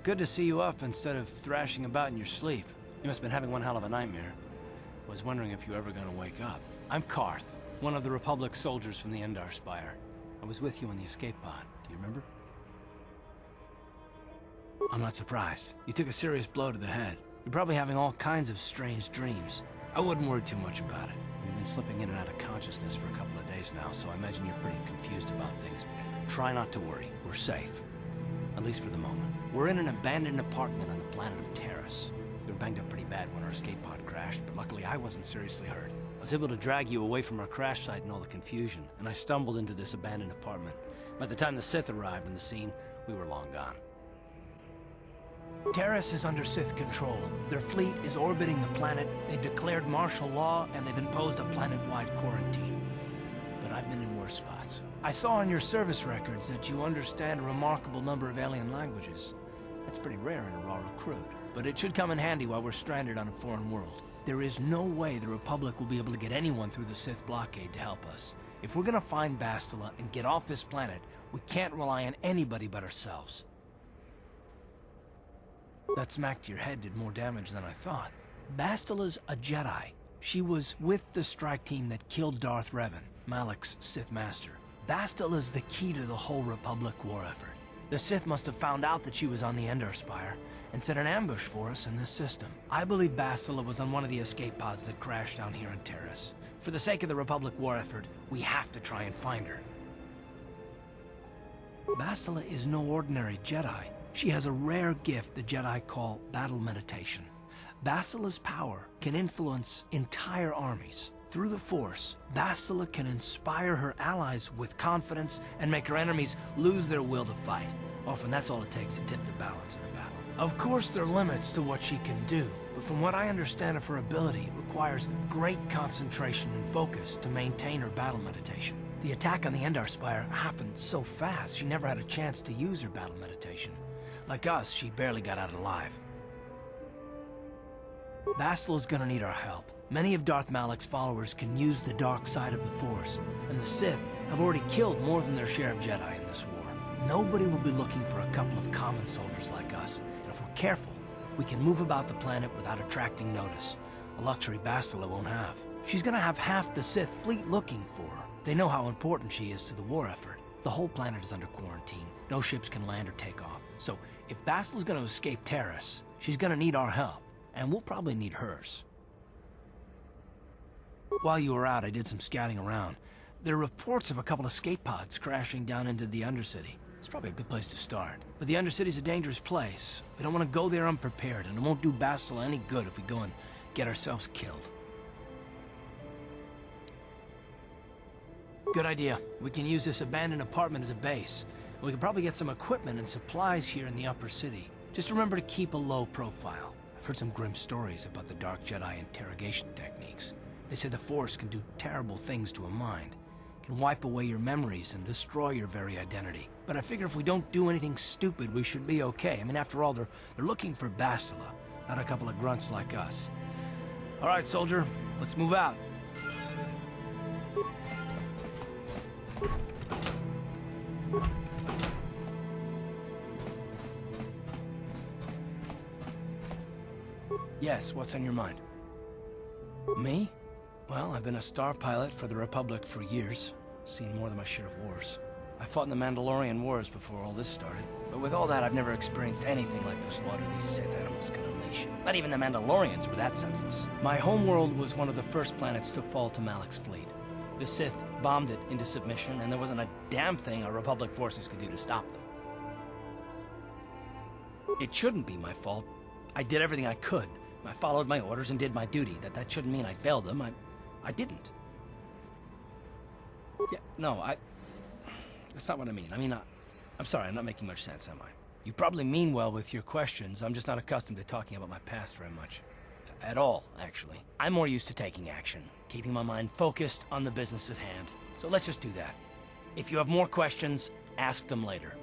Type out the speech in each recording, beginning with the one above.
good to see you up instead of thrashing about in your sleep. You must have been having one hell of a nightmare. I was wondering if you were ever gonna wake up. I'm Karth, one of the Republic soldiers from the Endar Spire. I was with you in the escape pod. Do you remember? I'm not surprised. You took a serious blow to the head. You're probably having all kinds of strange dreams. I wouldn't worry too much about it. We've been slipping in and out of consciousness for a couple of days now, so I imagine you're pretty confused about things. Try not to worry. We're safe. At least for the moment. We're in an abandoned apartment on the planet of Taris. We were banged up pretty bad when our escape pod crashed, but luckily I wasn't seriously hurt. I was able to drag you away from our crash site and all the confusion, and I stumbled into this abandoned apartment. By the time the Sith arrived on the scene, we were long gone. Taris is under Sith control. Their fleet is orbiting the planet, they've declared martial law, and they've imposed a planet-wide quarantine. But I've been in worse spots. I saw in your service records that you understand a remarkable number of alien languages. That's pretty rare in a raw recruit, but it should come in handy while we're stranded on a foreign world. There is no way the Republic will be able to get anyone through the Sith blockade to help us. If we're gonna find Bastila and get off this planet, we can't rely on anybody but ourselves. That smack to your head did more damage than I thought. Bastila's a Jedi. She was with the strike team that killed Darth Revan, Malak's Sith master. Bastila's the key to the whole Republic war effort. The Sith must have found out that she was on the Endar Spire and set an ambush for us in this system. I believe Bastila was on one of the escape pods that crashed down here in Taris. For the sake of the Republic war effort, we have to try and find her. Bastila is no ordinary Jedi. She has a rare gift the Jedi call battle meditation. Bastila's power can influence entire armies. Through the Force, Bastila can inspire her allies with confidence and make her enemies lose their will to fight. Often that's all it takes to tip the balance in a battle. Of course there are limits to what she can do, but from what I understand of her ability, it requires great concentration and focus to maintain her battle meditation. The attack on the Endar Spire happened so fast she never had a chance to use her battle meditation. Like us, she barely got out alive. Bastila's gonna need our help. Many of Darth Malak's followers can use the dark side of the Force, and the Sith have already killed more than their share of Jedi in this war. Nobody will be looking for a couple of common soldiers like us, and if we're careful, we can move about the planet without attracting notice, a luxury Bastila won't have. She's gonna have half the Sith fleet looking for her. They know how important she is to the war effort. The whole planet is under quarantine. No ships can land or take off. So, if Bastila's gonna escape Taris, she's gonna need our help, and we'll probably need hers. While you were out, I did some scouting around. There are reports of a couple of escape pods crashing down into the Undercity. It's probably a good place to start. But the Undercity's a dangerous place. We don't want to go there unprepared, and it won't do Bastila any good if we go and get ourselves killed. Good idea. We can use this abandoned apartment as a base. We can probably get some equipment and supplies here in the upper city. Just remember to keep a low profile. I've heard some grim stories about the Dark Jedi interrogation techniques. They say the Force can do terrible things to a mind. It can wipe away your memories and destroy your very identity. But I figure if we don't do anything stupid, we should be okay. I mean, after all, they're looking for Bastila, not a couple of grunts like us. All right, soldier, let's move out. Yes, what's on your mind? Me? Well, I've been a star pilot for the Republic for years. Seen more than my share of wars. I fought in the Mandalorian Wars before all this started. But with all that, I've never experienced anything like the slaughter these Sith animals can unleash. Not even the Mandalorians were that senseless. My homeworld was one of the first planets to fall to Malak's fleet. The Sith bombed it into submission, and there wasn't a damn thing our Republic forces could do to stop them. It shouldn't be my fault. I did everything I could. I followed my orders and did my duty. That shouldn't mean I failed them. I didn't. Yeah, no, that's not what I mean. I mean, I'm sorry, I'm not making much sense, am I? You probably mean well with your questions. I'm just not accustomed to talking about my past very much. At all, actually. I'm more used to taking action, keeping my mind focused on the business at hand. So let's just do that. If you have more questions, ask them later.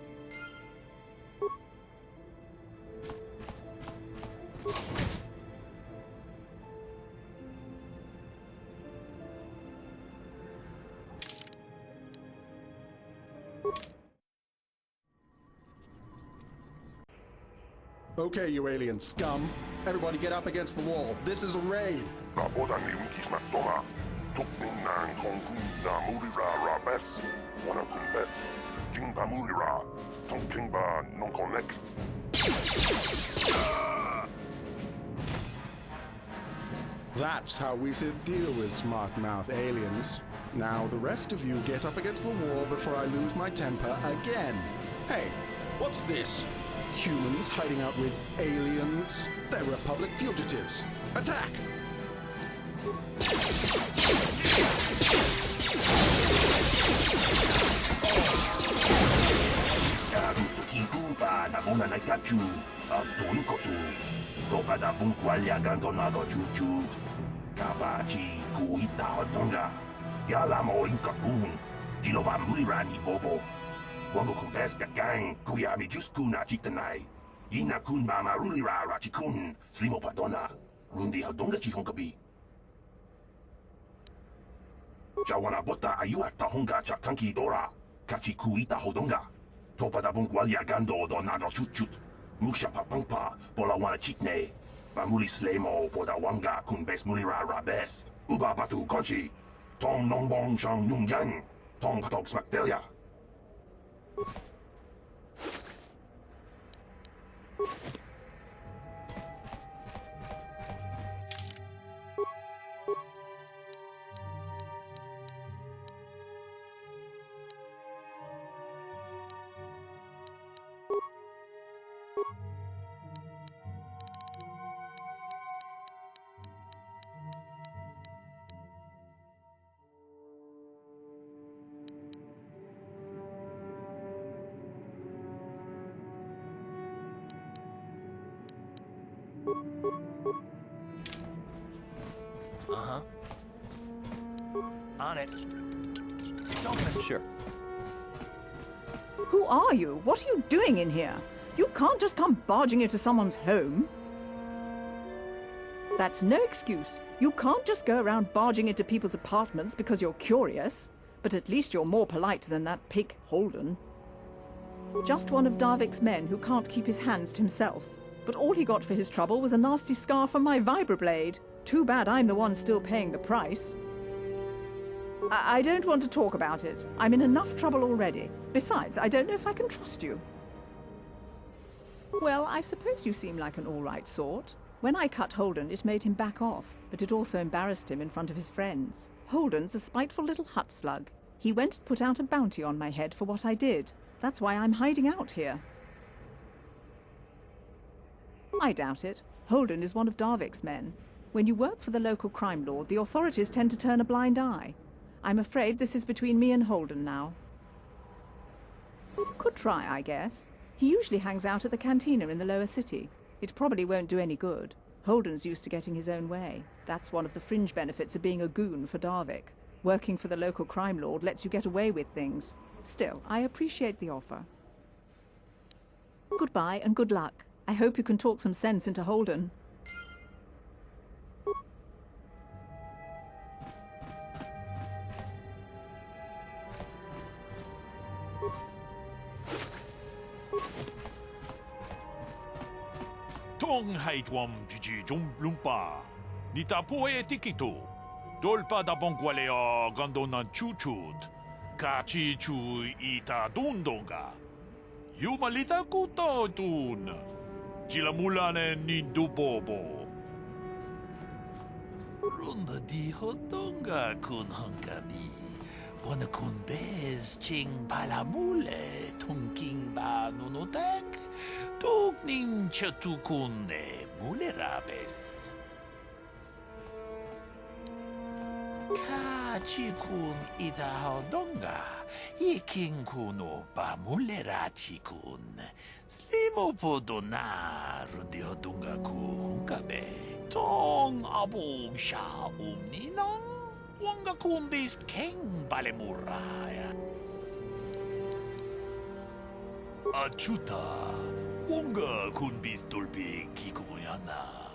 Okay, you alien scum. Everybody get up against the wall. This is a raid. Rabotan ni unkis na toma. Tukning na kongkun na murira rabes. Wana kumbes. Jingba murira. Tongkingba nonkonek. That's how we Sith deal with smart-mouth aliens. Now the rest of you get up against the wall before I lose my temper again. Hey, what's this? Humans hiding out with aliens? They're Republic fugitives. Attack! Kapachi kuita hodonga. Yala mo inkapun. Jiloba mulirani bobo. Wango kumpes gang. Kuyami juskuna chitanai. Ina kun mama rulira rachikun. Slimo padona. Rundi hodonga chihonkabi. Jawana bota ayuata honga chakanki dora. Kachi kuita hodonga. Topada bungwalia gando donado chut. Musha papangpa. Bola wana chitne. Bamuli slemo poda wanga kun bes mulira rabes. Uba batu kochi. Tong nongbong shang nung yang. Tong patok smakdelia. Uh-huh. On it. It's open. Sure. Who are you? What are you doing in here? You can't just come barging into someone's home. That's no excuse. You can't just go around barging into people's apartments because you're curious. But at least you're more polite than that pig Holden. Just one of Darvik's men who can't keep his hands to himself. But all he got for his trouble was a nasty scar from my vibroblade. Too bad I'm the one still paying the price. I don't want to talk about it. I'm in enough trouble already. Besides, I don't know if I can trust you. Well, I suppose you seem like an all-right sort. When I cut Holden, it made him back off, but it also embarrassed him in front of his friends. Holden's a spiteful little hut slug. He went and put out a bounty on my head for what I did. That's why I'm hiding out here. I doubt it. Holden is one of Darvik's men. When you work for the local crime lord, the authorities tend to turn a blind eye. I'm afraid this is between me and Holden now. Could try, I guess. He usually hangs out at the cantina in the lower city. It probably won't do any good. Holden's used to getting his own way. That's one of the fringe benefits of being a goon for Darvik. Working for the local crime lord lets you get away with things. Still, I appreciate the offer. Goodbye and good luck. I hope you can talk some sense into Holden. Tong haitwam jiji jumblumpa. Nitapo e tikito. Dolpa da bongwalea gandonan chuchut. Kachi chu ita dundonga. Yumalita kuto tun. Chilamulane nindubobo. Runda di hodonga kun hankabi. Wana kun bez ching palamule tunking ba nunotek. Tukning chatukunde mulerabes. Kachikun ida hodonga. Iking kuno ba mulerachikun. Slimo podona rundi hodonga kunkabe. Tong abog sha umninong. Wanga kundis keng balemuraya. Achuta. Wanga kunbis dolpi kikoyana.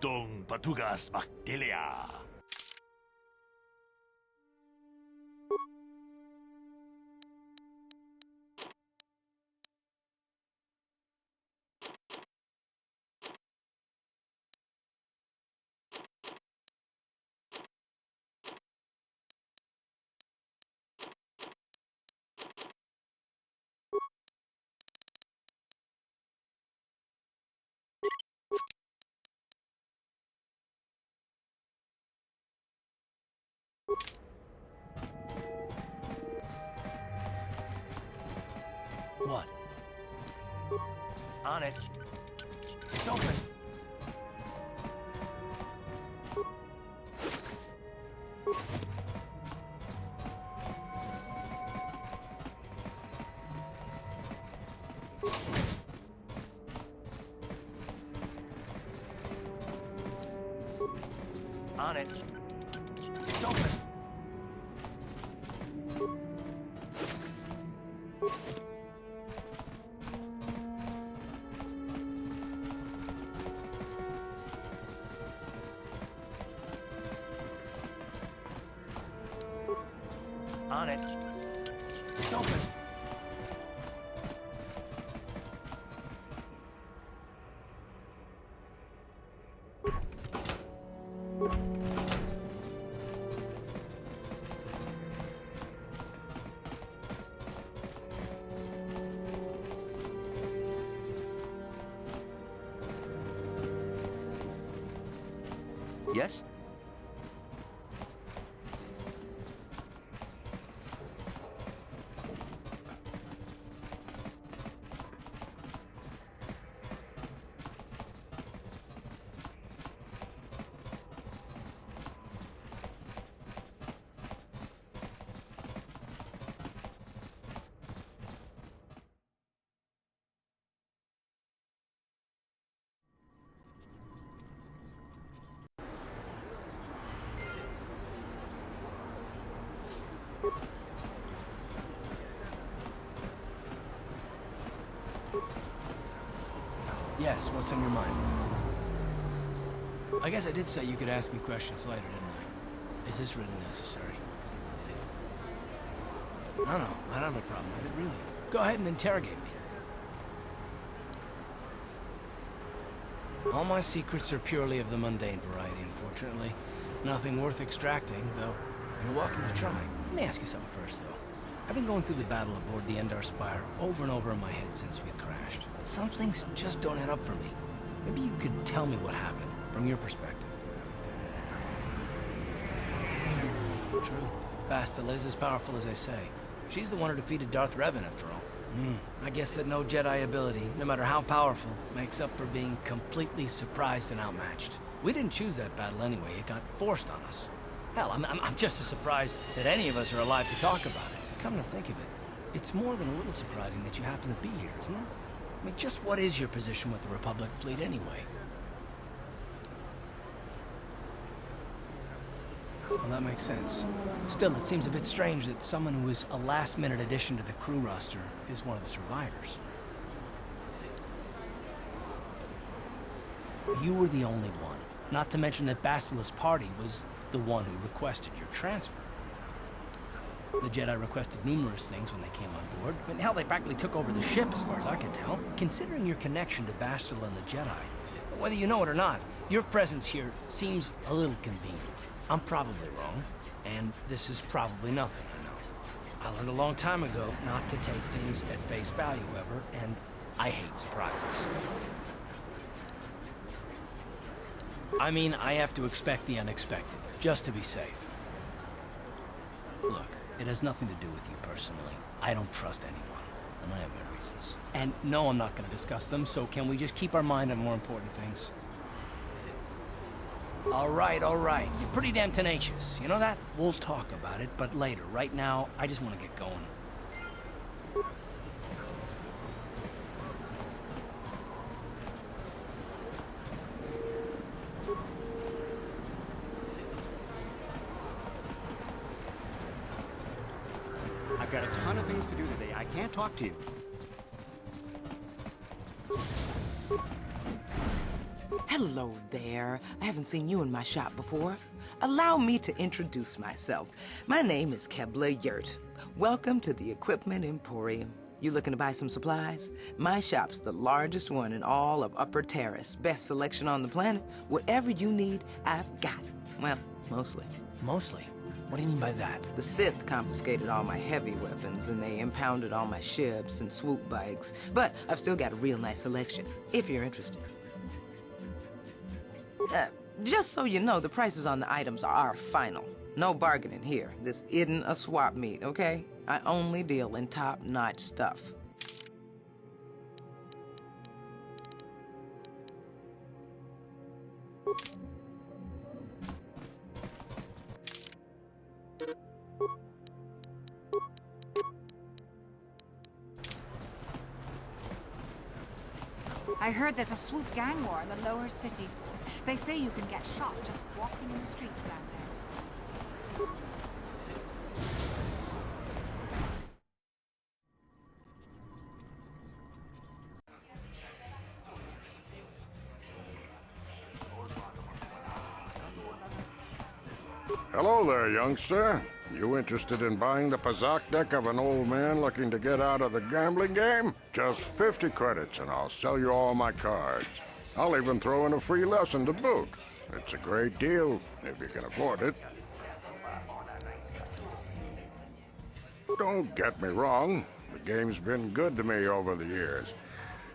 Tong patugas maktelea. What? On it. It's open. On it. It's open. On it. It's open. Yes? Yes, what's on your mind? I guess I did say you could ask me questions later, didn't I? Is this really necessary? No, I don't have a problem with it, really. Go ahead and interrogate me. All my secrets are purely of the mundane variety, unfortunately. Nothing worth extracting, though you're welcome to try. Let me ask you something first, though. I've been going through the battle aboard the Endar Spire over and over in my head since we crashed. Some things just don't add up for me. Maybe you could tell me what happened, from your perspective. True. Bastila is as powerful as they say. She's the one who defeated Darth Revan, after all. I guess that no Jedi ability, no matter how powerful, makes up for being completely surprised and outmatched. We didn't choose that battle anyway. It got forced on us. Hell, I'm just as surprised that any of us are alive to talk about it. Come to think of it, it's more than a little surprising that you happen to be here, isn't it? I mean, just what is your position with the Republic fleet anyway? Well, that makes sense. Still, it seems a bit strange that someone who is a last-minute addition to the crew roster is one of the survivors. You were the only one. Not to mention that Bastila's party was the one who requested your transfer. The Jedi requested numerous things when they came on board. I mean, hell, they practically took over the ship, as far as I can tell. Considering your connection to Bastila and the Jedi, whether you know it or not, your presence here seems a little convenient. I'm probably wrong, and this is probably nothing, I know. I learned a long time ago not to take things at face value, ever, and I hate surprises. I mean, I have to expect the unexpected, just to be safe. Look, it has nothing to do with you personally. I don't trust anyone, and I have my reasons. And no, I'm not going to discuss them, so can we just keep our mind on more important things? All right. You're pretty damn tenacious. You know that? We'll talk about it, but later. Right now, I just want to get going. I've got a ton of things to do today. I can't talk to you. Hello there. I haven't seen you in my shop before. Allow me to introduce myself. My name is Kebla Yurt. Welcome to the Equipment Emporium. You looking to buy some supplies? My shop's the largest one in all of Upper Taris. Best selection on the planet. Whatever you need, I've got. Well, mostly. Mostly? What do you mean by that? The Sith confiscated all my heavy weapons, and they impounded all my ships and swoop bikes. But I've still got a real nice selection, if you're interested. Just so you know, the prices on the items are final. No bargaining here. This isn't a swap meet, okay? I only deal in top-notch stuff. I heard there's a swoop gang war in the lower city. They say you can get shot just walking in the streets down there. Hello there, youngster. You interested in buying the Pazak deck of an old man looking to get out of the gambling game? Just 50 credits and I'll sell you all my cards. I'll even throw in a free lesson to boot. It's a great deal, if you can afford it. Don't get me wrong. The game's been good to me over the years.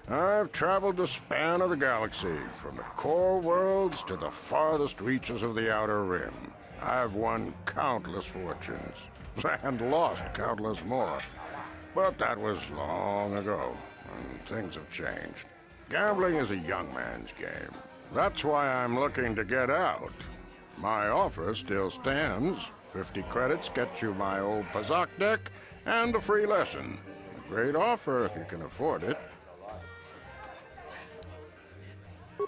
I've traveled the span of the galaxy, from the core worlds to the farthest reaches of the Outer Rim. I've won countless fortunes, and lost countless more. But that was long ago, and things have changed. Gambling is a young man's game. That's why I'm looking to get out. My offer still stands. 50 credits gets you my old Pazak deck and a free lesson. A great offer if you can afford it.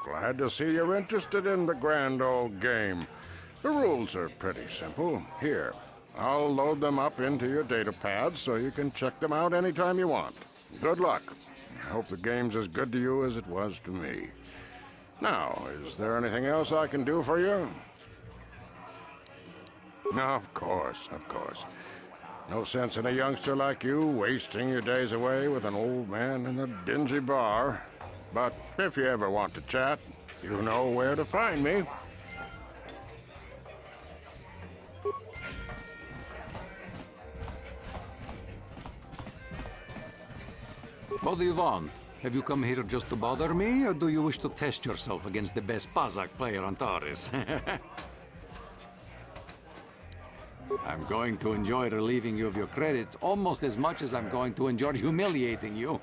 Glad to see you're interested in the grand old game. The rules are pretty simple. Here, I'll load them up into your data pads so you can check them out anytime you want. Good luck. I hope the game's as good to you as it was to me. Now, is there anything else I can do for you? Of course, of course. No sense in a youngster like you wasting your days away with an old man in a dingy bar. But if you ever want to chat, you know where to find me. What do you want? Have you come here just to bother me, or do you wish to test yourself against the best Pazak player on Taris? I'm going to enjoy relieving you of your credits almost as much as I'm going to enjoy humiliating you.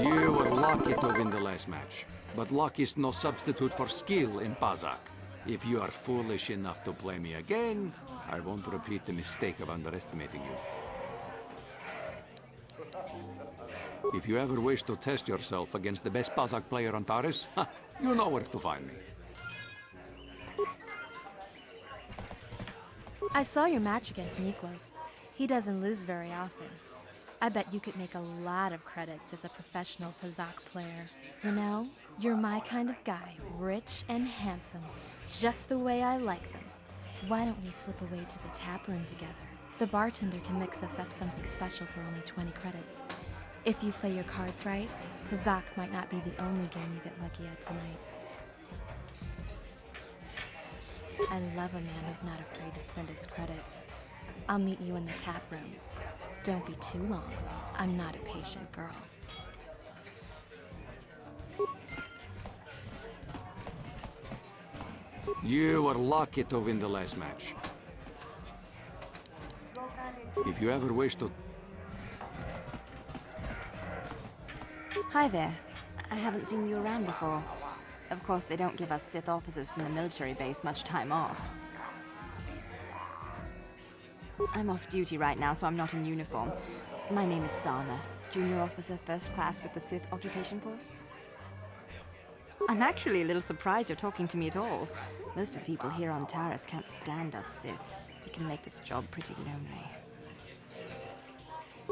You were lucky to win the last match, but luck is no substitute for skill in Pazak. If you are foolish enough to play me again, I won't repeat the mistake of underestimating you. If you ever wish to test yourself against the best Pazak player on Taris, you know where to find me. I saw your match against Niklos. He doesn't lose very often. I bet you could make a lot of credits as a professional Pazak player. You know, you're my kind of guy, rich and handsome, just the way I like them. Why don't we slip away to the tap room together? The bartender can mix us up something special for only 20 credits. If you play your cards right, Pazak might not be the only game you get lucky at tonight. I love a man who's not afraid to spend his credits. I'll meet you in the tap room. Don't be too long. I'm not a patient girl. You were lucky to win the last match. If you ever wish to... Hi there. I haven't seen you around before. Of course, they don't give us Sith officers from the military base much time off. I'm off duty right now, so I'm not in uniform. My name is Sana, junior officer, first class with the Sith occupation force. I'm actually a little surprised you're talking to me at all. Most of the people here on Taris can't stand us Sith. It can make this job pretty lonely.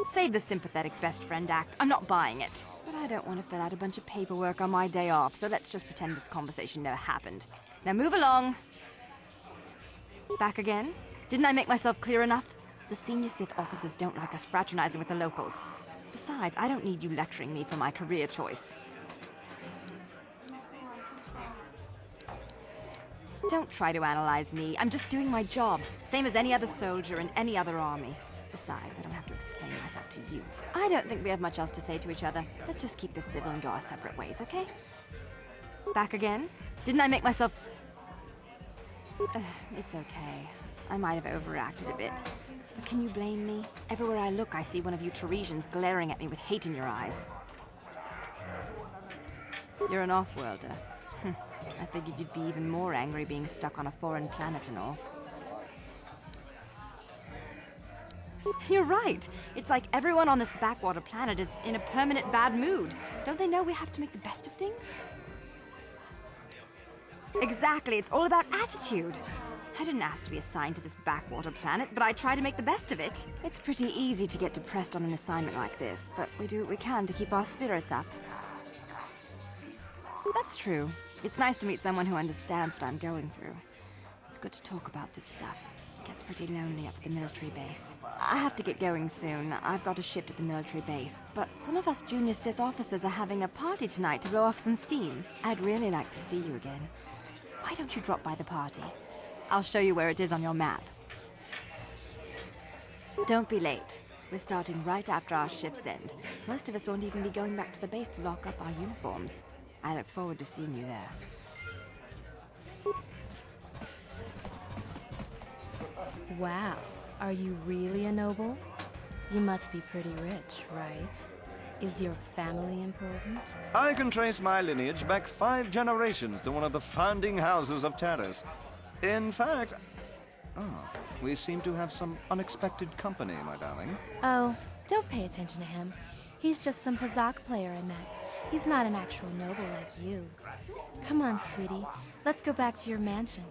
Save the sympathetic best friend act. I'm not buying it. But I don't want to fill out a bunch of paperwork on my day off, so let's just pretend this conversation never happened. Now move along. Back again? Didn't I make myself clear enough? The senior Sith officers don't like us fraternizing with the locals. Besides, I don't need you lecturing me for my career choice. Don't try to analyze me. I'm just doing my job, same as any other soldier in any other army. Besides, I don't have to explain myself to you. I don't think we have much else to say to each other. Let's just keep this civil and go our separate ways, okay? Back again? Didn't I make myself... It's okay. I might have overreacted a bit. But can you blame me? Everywhere I look, I see one of you Taresians glaring at me with hate in your eyes. You're an off-worlder. I figured you'd be even more angry being stuck on a foreign planet and all. You're right. It's like everyone on this backwater planet is in a permanent bad mood. Don't they know we have to make the best of things? Exactly. It's all about attitude. I didn't ask to be assigned to this backwater planet, but I try to make the best of it. It's pretty easy to get depressed on an assignment like this, but we do what we can to keep our spirits up. That's true. It's nice to meet someone who understands what I'm going through. It's good to talk about this stuff. It gets pretty lonely up at the military base. I have to get going soon. I've got a shift at the military base, but some of us junior Sith officers are having a party tonight to blow off some steam. I'd really like to see you again. Why don't you drop by the party? I'll show you where it is on your map. Don't be late. We're starting right after our shifts end. Most of us won't even be going back to the base to lock up our uniforms. I look forward to seeing you there. Wow. Are you really a noble? You must be pretty rich, right? Is your family important? I can trace my lineage back 5 generations to one of the founding houses of Taris. In fact... we seem to have some unexpected company, my darling. Oh, don't pay attention to him. He's just some Pazak player I met. He's not an actual noble like you. Come on, sweetie. Let's go back to your mansion.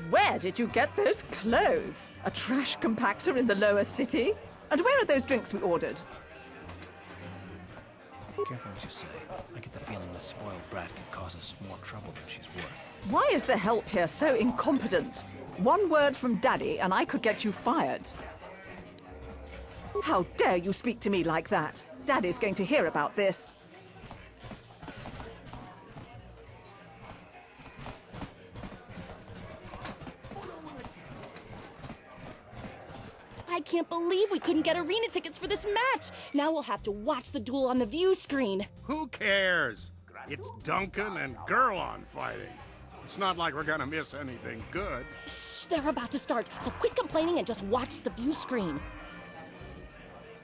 Where did you get those clothes? A trash compactor in the lower city? And where are those drinks we ordered? Careful what you say. I get the feeling the spoiled brat could cause us more trouble than she's worth. Why is the help here so incompetent? One word from Daddy and I could get you fired. How dare you speak to me like that? Daddy's going to hear about this. I can't believe we couldn't get arena tickets for this match. Now we'll have to watch the duel on the view screen. Who cares? It's Duncan and Gurlon fighting. It's not like we're gonna miss anything good. Shh, they're about to start, so quit complaining and just watch the view screen.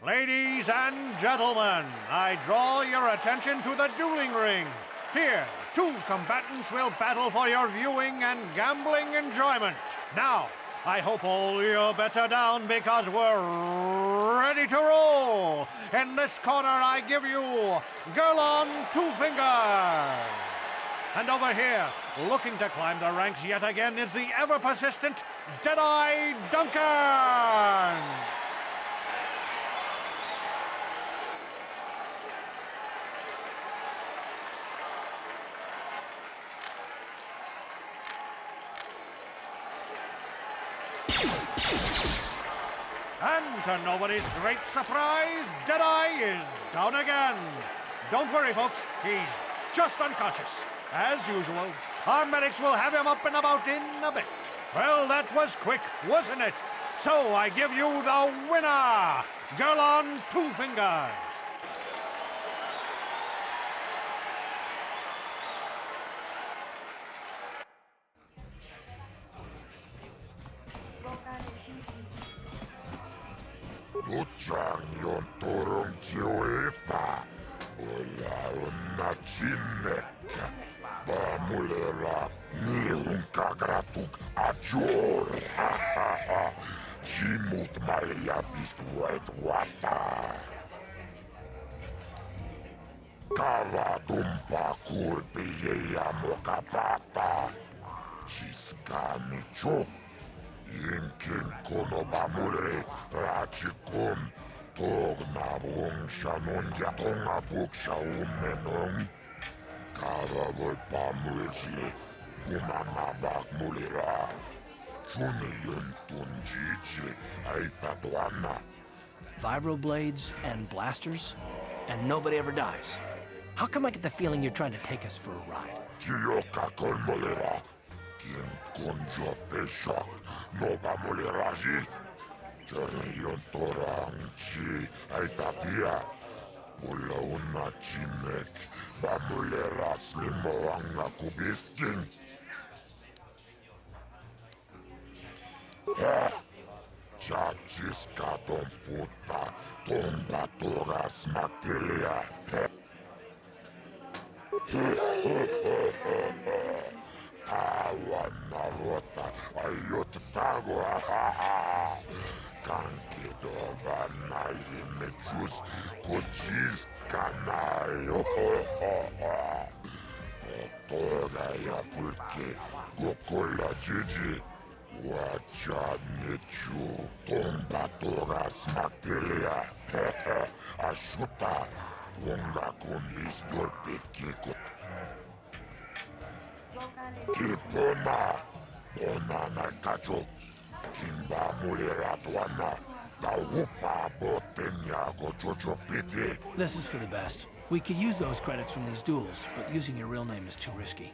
Ladies and gentlemen, I draw your attention to the dueling ring. Here, 2 combatants will battle for your viewing and gambling enjoyment. Now, I hope all your bets are down because we're ready to roll. In this corner, I give you Girl on Two Fingers. And over here, looking to climb the ranks yet again, is the ever-persistent Jedi Duncan. And to nobody's great surprise, Jedi is down again. Don't worry, folks. He's just unconscious. As usual, our medics will have him up and about in a bit. Well, that was quick, wasn't it? So I give you the winner, Girl on Two Fingers. Luchang turun jiwita, wala na chinek, bamulera nihun kagratug ajor, jimut malia bistuet wata. Kava dumpa kurpiyeya mokapata, jiskani chok. Yinkin kono bamure rachikon tog na bung shanon yatonga buk shaumenong kava vol pamulji gumana bak mulira chuni yun tunjiji aitatuana. Vibroblades and blasters, and nobody ever dies. How come I get the feeling you're trying to take us for a ride? Chiyoka kon mulira kin konjo peshak no bamuliraji. Jericho and Chi aitatia. Pula una chinek bamulera slimo anga kubiskin. Chachis katon puta tomba toras materia. Tawa narota ayot tago. Kanki dova na imechus kuchis kanayo. Toga ya fulke gokola jiji. Wacha nichu tomba toras materia. Ashuta unga kundis dolpe kiko. Kipona ona na kacho. Kimba mulera tuana. Taupa botenya go jojo piti. This is for the best. We could use those credits from these duels, but using your real name is too risky.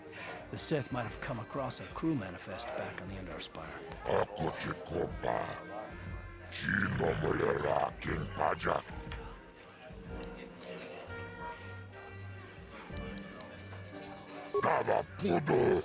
The Sith might have come across a crew manifest back on the Endar Spire. Ako chikoba. Chino mulera king pajak. Tava pudo.